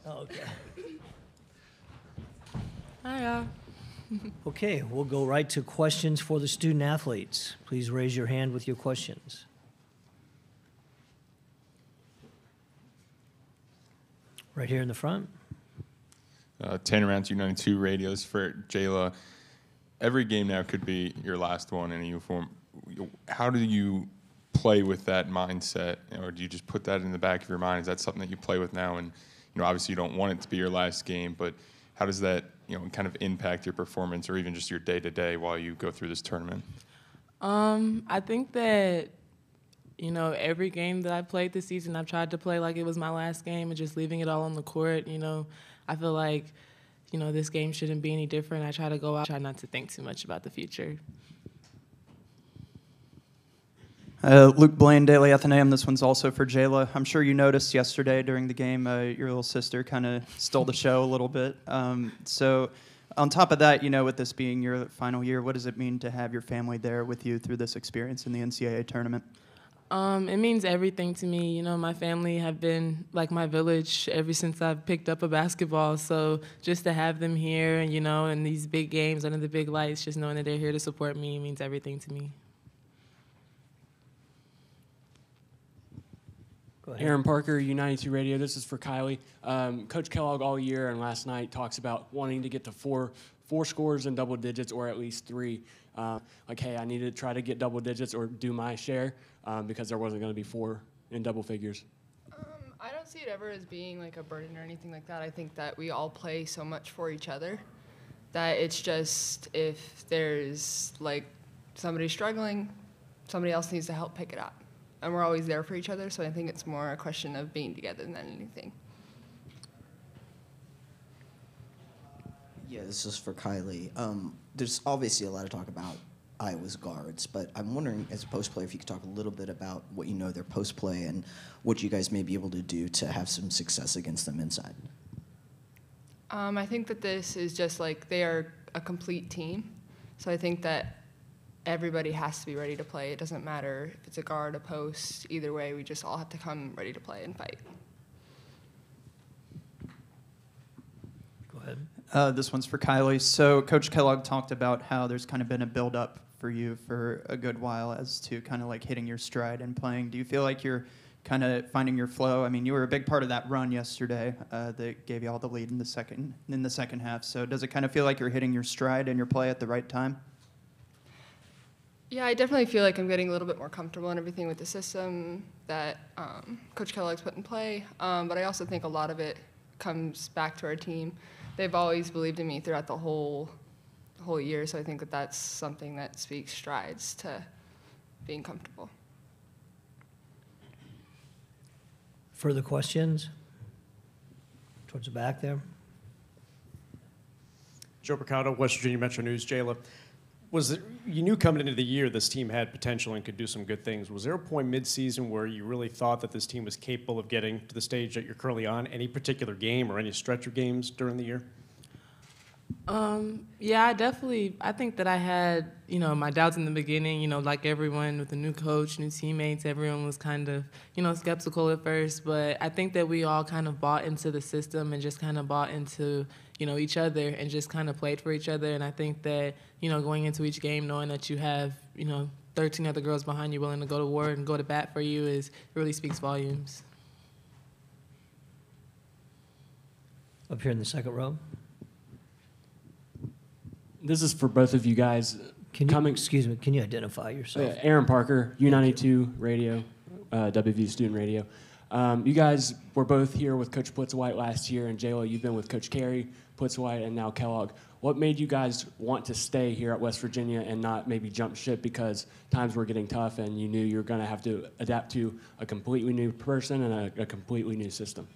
Oh, okay. Hiya. Okay, we'll go right to questions for the student athletes. Please raise your hand with your questions. Right here in the front. Tanner Mount, U92 radios for Jayla. Every game now could be your last one in a uniform. How do you play with that mindset, or do you just put that in the back of your mind? Is that something that you play with now? And obviously you don't want it to be your last game, but how does that kind of impact your performance or even just your day-to-day while you go through this tournament? I think that every game that I've played this season, I've tried to play like it was my last game and just leaving it all on the court. I feel like this game shouldn't be any different. I try to go out, try not to think too much about the future. Luke Blaine, Daily Athenaeum. This one's also for Jayla. I'm sure you noticed yesterday during the game, your little sister kind of stole the show a little bit. So on top of that, with this being your final year, what does it mean to have your family there with you through this experience in the NCAA tournament? It means everything to me. My family have been like my village ever since I've picked up a basketball. So just to have them here, and in these big games under the big lights, just knowing that they're here to support me means everything to me. Aaron Parker, U92 Radio. This is for Kylee. Coach Kellogg all year and last night talks about wanting to get to four scores in double digits or at least 3. Hey, I need to try to get double digits or do my share because there wasn't going to be 4 in double figures. I don't see it ever as being like a burden or anything like that. I think that we all play so much for each other that it's just if there's like somebody struggling, somebody else needs to help pick it up. And we're always there for each other, so I think it's more a question of being together than anything. Yeah, this is for Kylee. There's obviously a lot of talk about Iowa's guards, but I'm wondering, as a post player, if you could talk a little bit about what you know their post play and what you guys may be able to do to have some success against them inside. I think that this is just like they are a complete team, so I think that everybody has to be ready to play. It doesn't matter if it's a guard, a post, either way, we just all have to come ready to play and fight. Go ahead. This one's for Kylee. So Coach Kellogg talked about how there's kind of been a build-up for you for a good while as to kind of like hitting your stride and playing. Do you feel like you're kind of finding your flow? I mean, you were a big part of that run yesterday that gave you all the lead in the second half. So does it kind of feel like you're hitting your stride and your play at the right time? Yeah, I definitely feel like I'm getting a little bit more comfortable in everything with the system that Coach Kellogg's put in play. But I also think a lot of it comes back to our team. They've always believed in me throughout the whole year, so I think that that's something that speaks strides to being comfortable. Further questions? Towards the back there. Joe Mercado, West Virginia Metro News. Jayla, you knew coming into the year this team had potential and could do some good things. Was there a point mid-season where you really thought that this team was capable of getting to the stage that you're currently on? Any particular game or any stretch of games during the year? Yeah, I think that I had, my doubts in the beginning, like everyone with the new coach, new teammates, everyone was kind of, skeptical at first, but I think that we all kind of bought into the system and just kind of bought into, each other and just kind of played for each other. And I think that, going into each game, knowing that you have, 13 other girls behind you willing to go to war and go to bat for you really speaks volumes. Up here in the second row. This is for both of you guys. Excuse me, can you identify yourself? Aaron Parker, U92 Radio, WVU Student Radio. You guys were both here with Coach Plitzwhite last year, and Jayla, you've been with Coach Carey, Plitzwhite, and now Kellogg. What made you guys want to stay here at West Virginia and not maybe jump ship because times were getting tough and you knew you were going to have to adapt to a completely new person and a completely new system?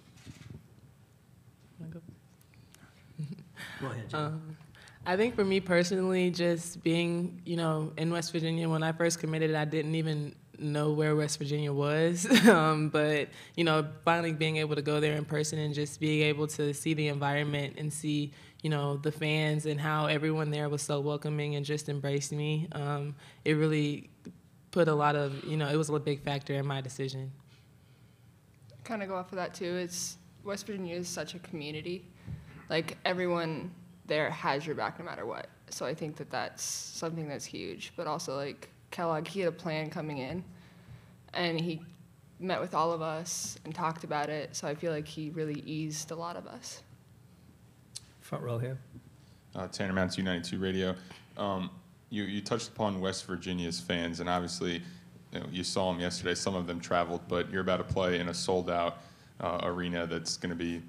Go ahead, Jayla. I think for me personally, just being, in West Virginia, when I first committed, I didn't even know where West Virginia was. But, finally being able to go there in person and just being able to see the environment and see, the fans and how everyone there was so welcoming and just embraced me, it really put a lot of, it was a big factor in my decision. Kind of go off of that too. West Virginia is such a community. Like, everyone there has your back no matter what. So I think that that's something that's huge. But also, like, Kellogg, he had a plan coming in, and he met with all of us and talked about it. So I feel like he really eased a lot of us. Front row here. Tanner Mounts, U92 Radio. You touched upon West Virginia's fans, and obviously, you saw them yesterday. Some of them traveled, but you're about to play in a sold-out arena that's going to be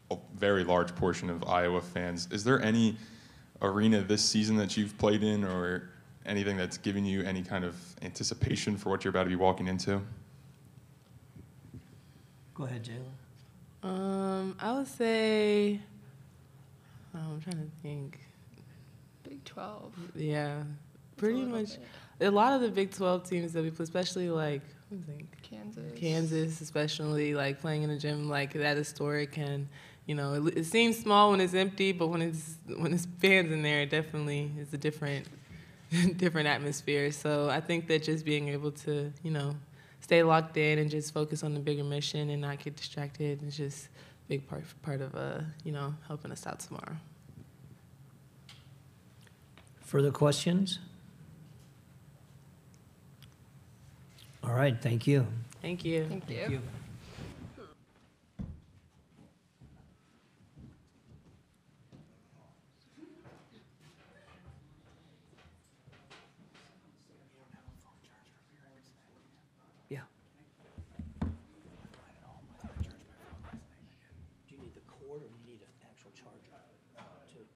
a very large portion of Iowa fans. Is there any arena this season that you've played in, or anything that's given you any kind of anticipation for what you're about to be walking into? Go ahead, Jayla. I would say, I'm trying to think. Big 12. Yeah, pretty much. A lot of the Big 12 teams that we play, especially like, I think Kansas, especially like playing in a gym like that historic, and it seems small when it's empty, but when it's fans in there, it definitely is a different atmosphere. So I think that just being able to stay locked in and just focus on the bigger mission and not get distracted is just a big part of helping us out tomorrow. Further questions? All right, thank you. Thank you. Thank you. Thank you.